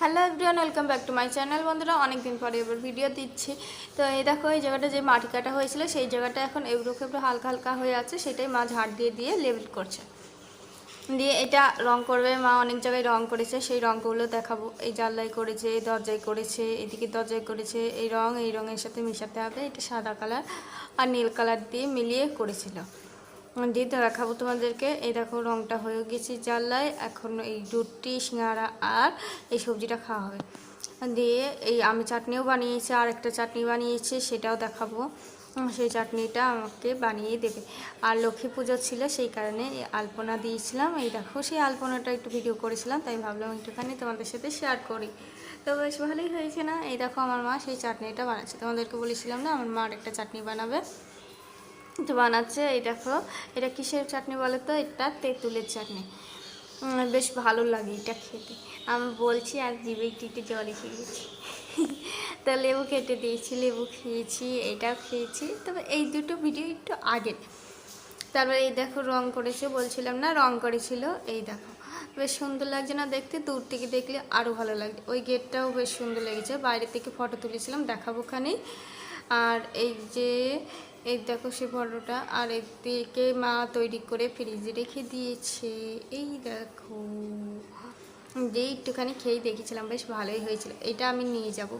Hello everyone, welcome back to my channel. বন্ধুরা, অনেক দিন পরে এবার ভিডিও দিচ্ছি। তো এই দেখো, এই জায়গাটা যে মাটি কাটা হয়েছিল সেই জায়গাটা এখন এবড়ো খেবড়ো হালকা হালকা হয়ে আছে, সেটাই মা ঝাড় দিয়ে দিয়ে লেবেল করছে। দিয়ে এটা রং করবে, মা অনেক জায়গায় রং করেছে, সেই রঙগুলো দেখাবো। এই জানলায় করেছে, এই দরজায় করেছে, এদিকে দরজায় করেছে। এই রঙের সাথে মেশাতে হবে। এটা সাদা কালার আর নীল কালার দিয়ে মিলিয়ে করেছিল। দিয়ে দেখাবো তোমাদেরকে। এই দেখো, রংটা হয়ে গেছে জানলায়। এখন এই রুটি, সিঙ্গাড়া আর এই সবজিটা খাওয়া হবে। দিয়ে এই আমি চাটনিও বানিয়েছি, আর একটা চাটনি বানিয়েছি, সেটাও দেখাবো। সেই চাটনিটা আমাকে বানিয়ে দেবে। আর লক্ষ্মী পুজো ছিল, সেই কারণে আলপনা দিয়েছিলাম। এই দেখো, সেই আলপনাটা একটু ভিডিও করেছিলাম, তাই ভাবলাম একটুখানি তোমাদের সাথে শেয়ার করি। তো বেশ ভালোই হয়েছে না? এই দেখো, আমার মা সেই চাটনিটা বানাচ্ছে। তোমাদেরকে বলেছিলাম না, আমার মা একটা চাটনি বানাবে, তো বানাচ্ছে। এই দেখো, এটা কিসের চাটনি বলো তো? এটা তেঁতুলের চাটনি। বেশ ভালো লাগে এটা খেতে। আমি বলছি আর জিভে টিটে জল এসে গেছি। তো লেবু কেটে দিয়েছি, লেবু খেয়েছি, এটাও খেয়েছি। তবে এই দুটো ভিডিও একটু আগের। তারপরে এই দেখো, রং করেছে, বলছিলাম না রং করেছিল। এই দেখো, বেশ সুন্দর লাগছে না দেখতে? দূর থেকে দেখলে আরও ভালো লাগছে। ওই গেটটাও বেশ সুন্দর লেগেছে। বাইরে থেকে ফটো তুলেছিলাম, দেখাবো খানি। আর এই যে এই দেখো সে ফটোটা, আর এদিকে মা তৈরি করে ফ্রিজে রেখে দিয়েছে। এই দেখো, যে একটুখানি খেয়ে দেখেছিলাম, বেশ ভালোই হয়েছিল। এটা আমি নিয়ে যাব।